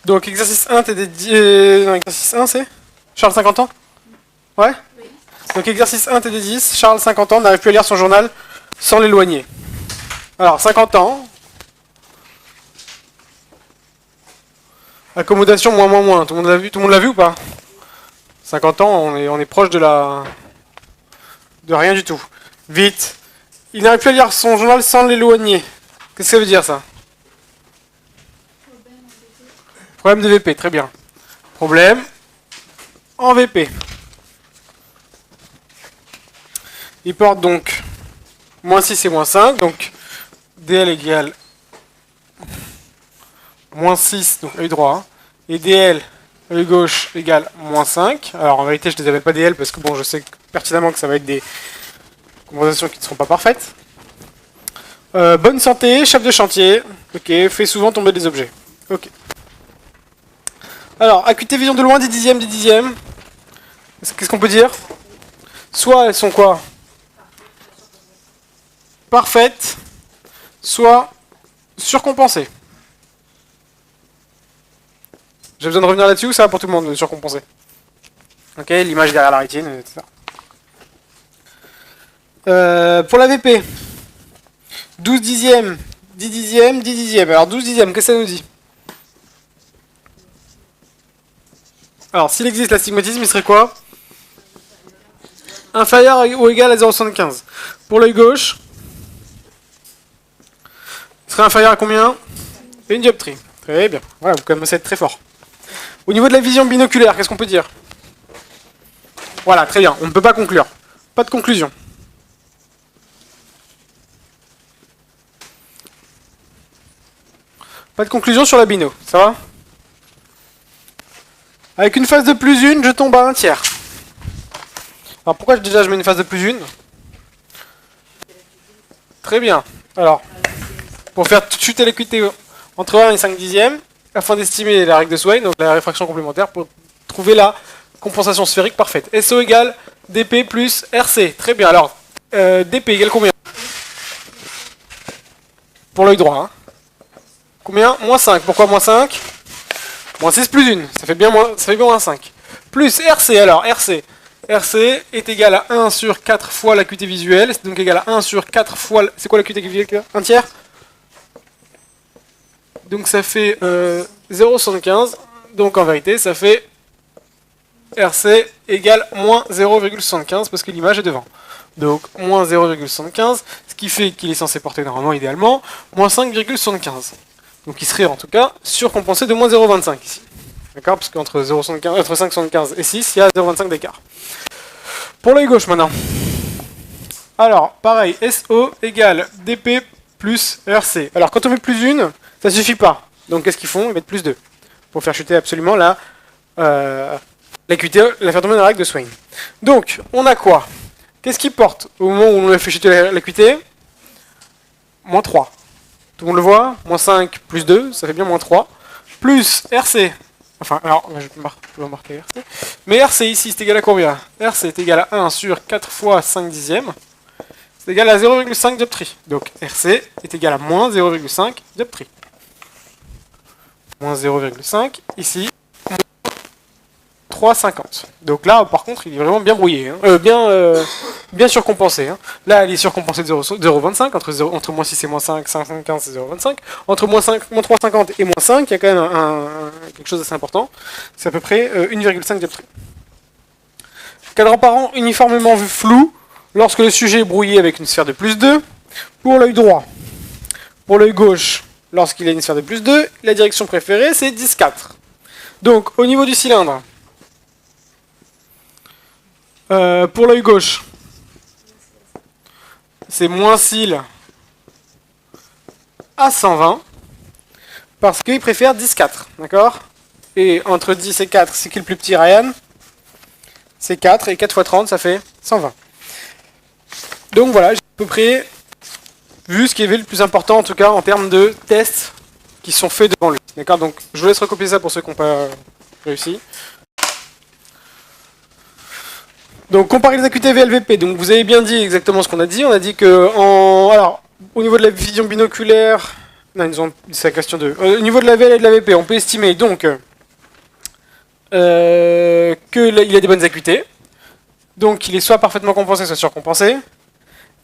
Donc exercice 1, t'es non, exercice 1 c'est Charles 50 ans. Ouais. Donc exercice 1, TD 10, Charles 50 ans n'arrive plus à lire son journal sans l'éloigner. Alors 50 ans. Accommodation moins moins moins. Tout le monde l'a vu ou pas? 50 ans, on est proche de rien du tout. Vite. Il n'arrive plus à lire son journal sans l'éloigner. Qu'est-ce que ça veut dire ça? Problème de VP, très bien. Problème en VP. Il porte donc moins 6 et moins 5, donc DL égale moins 6, donc œil droit, et DL, œil gauche, égale moins 5. Alors en vérité, je ne les appelle pas DL parce que bon, je sais pertinemment que ça va être des compensations qui ne seront pas parfaites. Bonne santé, chef de chantier. Ok, fait souvent tomber des objets. Ok. Alors, acuité vision de loin, 10 dixièmes, 10 dixièmes. Qu'est-ce qu'on peut dire? Soit elles sont quoi? Parfaites, soit surcompensées. J'ai besoin de revenir là-dessus ou ça va pour tout le monde de surcompenser? Ok, l'image derrière la rétine, etc. Pour la VP, 12 dixièmes, 10 dixièmes, 10 dixièmes. Alors 12 dixièmes, qu'est-ce que ça nous dit? Alors s'il existe l'astigmatisme, il serait quoi? Inférieur ou égal à 0,75. Pour l'œil gauche, il serait inférieur à combien? Une dioptrie. Très bien. Voilà, vous commencez à être très fort. Au niveau de la vision binoculaire, qu'est-ce qu'on peut dire? Voilà, très bien. On ne peut pas conclure. Pas de conclusion. Pas de conclusion sur la bino. Ça va? Avec une phase de plus une, je tombe à un tiers. Alors pourquoi déjà je mets une phase de plus une? Très bien. Alors, pour faire chuter l'acuité entre 1 et 5 dixièmes, afin d'estimer la règle de Swain, donc la réfraction complémentaire, pour trouver la compensation sphérique parfaite. SO égale DP plus RC. Très bien. Alors, DP égale combien? Pour l'œil droit. Hein. Combien? Moins 5. Pourquoi moins 5? Moins 6 plus 1. Ça fait bien moins 5. Plus RC. Alors, RC. RC est égal à 1 sur 4 fois l'acuité visuelle. C'est donc égal à 1 sur 4 fois... C'est quoi l'acuité visuelle? Un tiers? Donc ça fait 0,75. Donc en vérité, ça fait RC égale moins 0,75 parce que l'image est devant. Donc moins 0,75, ce qui fait qu'il est censé porter normalement, idéalement, moins 5,75. Donc il serait en tout cas surcompensé de moins 0,25 ici. D'accord? Parce qu'entre 5,75 et 6, il y a 0,25 d'écart. Pour l'œil gauche maintenant. Alors, pareil, SO égale DP plus RC. Alors quand on met plus 1, ça suffit pas. Donc qu'est-ce qu'ils font? Ils mettent plus 2. Pour faire chuter absolument l'acuité, la faire tomber dans la règle de Swain. Donc, on a quoi? Qu'est-ce qui porte au moment où on a fait chuter l'acuité? Moins 3. Tout le monde le voit? Moins 5 plus 2, ça fait bien moins 3. Plus RC. Enfin, alors, je vais marquer RC. Mais RC ici, c'est égal à combien? RC est égal à 1 sur 4 fois 5 dixièmes. C'est égal à 0,5 dioptrie. Donc RC est égal à moins 0,5 dioptrie. Moins 0,5. Ici, 3,50. Donc là, par contre, il est vraiment bien brouillé. Hein. Bien surcompensé. Hein. Là, il est surcompensé de 0,25. Entre moins 6 et moins 5, 5,15 c'est 0,25. Entre moins 3,50 et moins 5, il y a quand même quelque chose d'assez important. C'est à peu près 1,5 dioptrie. Cadran parent uniformément flou lorsque le sujet est brouillé avec une sphère de plus 2. Pour l'œil droit. Pour l'œil gauche, lorsqu'il a une sphère de plus 2, la direction préférée, c'est 10,4. Donc, au niveau du cylindre, pour l'œil gauche, c'est moins cils à 120, parce qu'il préfère 10,4, d'accord? Et entre 10 et 4, c'est qui le plus petit, Ryan? C'est 4, et 4 fois 30, ça fait 120. Donc voilà, j'ai à peu près vu ce qui est le plus important, en tout cas, en termes de tests qui sont faits devant lui. D'accord? Donc, je vous laisse recopier ça pour ceux qui n'ont pas réussi. Donc, comparer les acuités VLVP. Donc, vous avez bien dit exactement ce qu'on a dit. On a dit que, alors, au niveau de la vision binoculaire, Non, c'est la question 2. Au niveau de la VL et de la VP, on peut estimer donc qu'il a des bonnes acuités. Donc il est soit parfaitement compensé, soit surcompensé.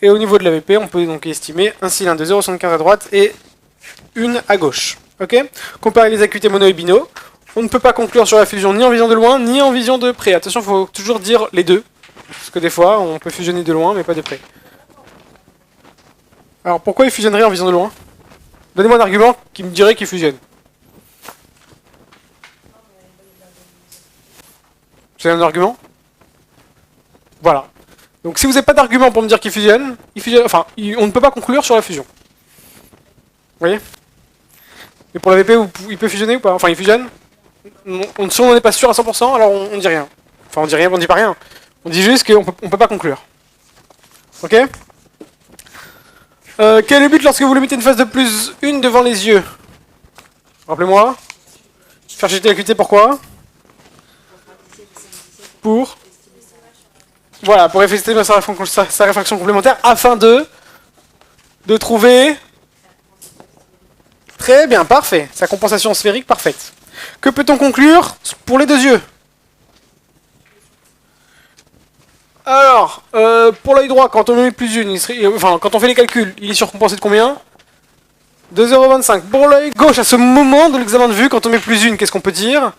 Et au niveau de la VP, on peut donc estimer un cylindre de 0,75 à droite et une à gauche. Ok. Comparer les acuités mono et bino. On ne peut pas conclure sur la fusion ni en vision de loin, ni en vision de près. Attention, il faut toujours dire les deux. Parce que des fois, on peut fusionner de loin, mais pas de près. Alors, pourquoi il fusionnerait en vision de loin? Donnez-moi un argument qui me dirait qu'il fusionne. C'est un argument? Voilà. Donc si vous n'avez pas d'argument pour me dire qu'il fusionne, on ne peut pas conclure sur la fusion. Vous voyez? Et pour la VP, il peut fusionner ou pas? Enfin, il fusionne. Si on n'est pas sûr à 100%, alors on dit rien. Enfin, on dit rien, on dit pas rien. On dit juste qu'on peut pas conclure. Ok? Quel est le but lorsque vous lui mettez une phase de plus 1 devant les yeux? Rappelez-moi. Faire jeter l'acuité, pourquoi? Pour... Voilà, pour estimer sa réfraction complémentaire, afin de trouver... Très bien, parfait. Sa compensation sphérique, parfaite. Que peut-on conclure pour les deux yeux? Alors, pour l'œil droit, quand on met plus une, quand on fait les calculs, il est surcompensé de combien? De 0,25. Pour l'œil gauche, à ce moment de l'examen de vue, quand on met plus une, qu'est-ce qu'on peut dire?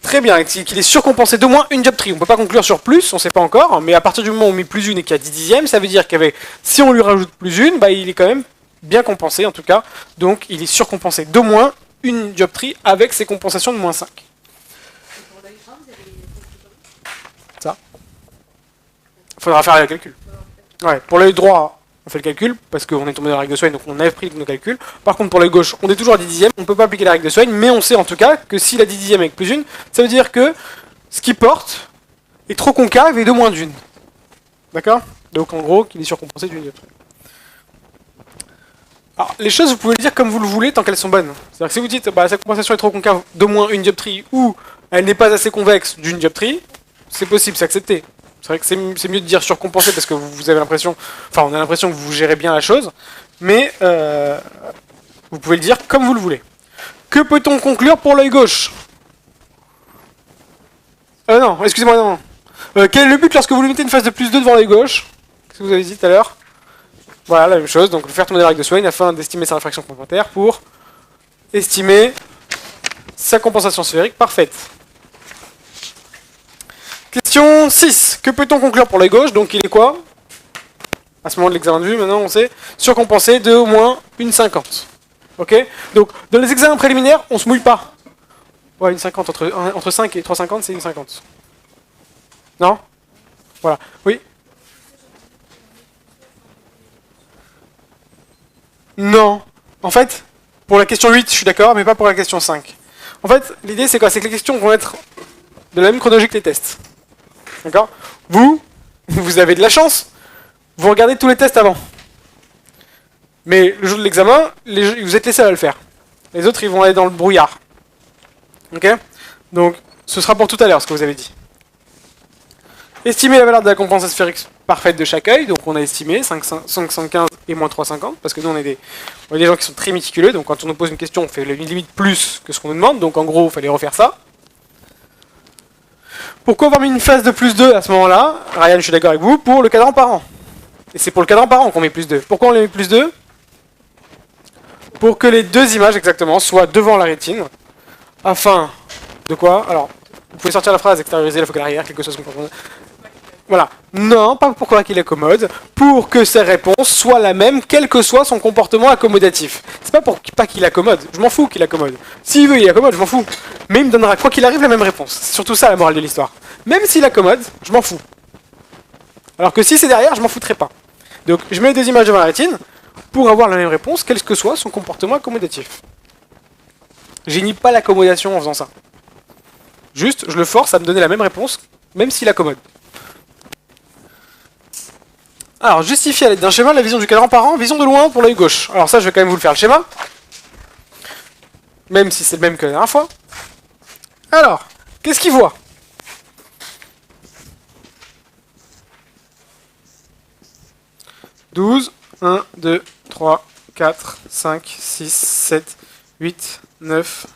Très bien, qu'il est surcompensé d'au moins une dioptrie. On ne peut pas conclure sur plus, on ne sait pas encore, mais à partir du moment où on met plus une et qu'il y a 10 dixièmes, ça veut dire qu'avec, si on lui rajoute plus une, bah, il est quand même bien compensé en tout cas. Donc il est surcompensé d'au moins une dioptrie avec ses compensations de moins 5. Ça. Il faudra faire le calcul. Ouais, pour l'œil droit, on fait le calcul, parce qu'on est tombé dans la règle de Swain, donc on avait pris nos calculs. Par contre, pour l'œil gauche, on est toujours à 10 dixièmes, on ne peut pas appliquer la règle de Swain, mais on sait en tout cas que s'il a 10 dixièmes avec plus une, ça veut dire que ce qu'il porte est trop concave et de moins d'une. D'accord? Donc en gros, qu'il est surcompensé d'une dioptrie. Alors, les choses, vous pouvez les dire comme vous le voulez tant qu'elles sont bonnes. C'est-à-dire que si vous dites bah, sa compensation est trop concave d'au moins une dioptrie ou elle n'est pas assez convexe d'une dioptrie, c'est possible, c'est accepté. C'est vrai que c'est mieux de dire surcompensé parce que vous avez l'impression, enfin on a l'impression que vous gérez bien la chose, mais vous pouvez le dire comme vous le voulez. Que peut-on conclure pour l'œil gauche? Non, excusez-moi, non. Quel est le but lorsque vous lui mettez une phase de plus 2 devant l'œil gauche? Qu'est-ce que vous avez dit tout à l'heure? Voilà, la même chose, donc faire tomber la règle de Swain afin d'estimer sa réfraction complémentaire pour estimer sa compensation sphérique parfaite. Question 6. Que peut-on conclure pour l'œil gauche? Donc il est quoi? À ce moment de l'examen de vue, maintenant on sait, surcompensé de au moins une 50. Ok? Donc dans les examens préliminaires, on se mouille pas. Ouais, une 50, entre 5 et 3,50, c'est une 50. Non? Voilà. Oui? Non. En fait, pour la question 8, je suis d'accord, mais pas pour la question 5. En fait, l'idée c'est quoi? C'est que les questions vont être de la même chronologie que les tests. D'accord? Vous avez de la chance. Vous regardez tous les tests avant. Mais le jour de l'examen, vous êtes les seuls à le faire. Les autres, ils vont aller dans le brouillard. Ok? Donc, ce sera pour tout à l'heure, ce que vous avez dit. Estimer la valeur de la compensation sphérique parfaite de chaque œil. Donc, on a estimé 515 et moins 350. Parce que nous, on est des gens qui sont très méticuleux. Donc, quand on nous pose une question, on fait une limite plus que ce qu'on nous demande. Donc, en gros, il fallait refaire ça. Pourquoi avoir mis une phase de plus 2 à ce moment-là? Ryan, je suis d'accord avec vous, pour le cadran parent. Et c'est pour le cadran parent qu'on met plus 2. Pourquoi on les met plus 2? Pour que les deux images, exactement, soient devant la rétine. Afin de quoi? Alors, vous pouvez sortir la phrase extérioriser la focale arrière, quelque chose comme ça. Voilà. Non, pas pourquoi qu'il accommode, pour que ses réponses soient la même, quel que soit son comportement accommodatif. C'est pas pour pas qu'il accommode, je m'en fous qu'il accommode. S'il veut, il accommode, je m'en fous. Mais il me donnera, quoi qu'il arrive, la même réponse. C'est surtout ça la morale de l'histoire. Même s'il accommode, je m'en fous. Alors que si c'est derrière, je m'en foutrais pas. Donc je mets les deux images devant la rétine, pour avoir la même réponse, quel que soit son comportement accommodatif. J'inhibe pas l'accommodation en faisant ça. Juste, je le force à me donner la même réponse, même s'il accommode. Alors, justifier à l'aide d'un schéma la vision du cadran parent, vision de loin pour l'œil gauche. Alors ça, je vais quand même vous le faire le schéma. Même si c'est le même que la dernière fois. Alors, qu'est-ce qu'il voit? « 12, 1, 2, 3. 3, 4, 5, 6, 7, 8, 9,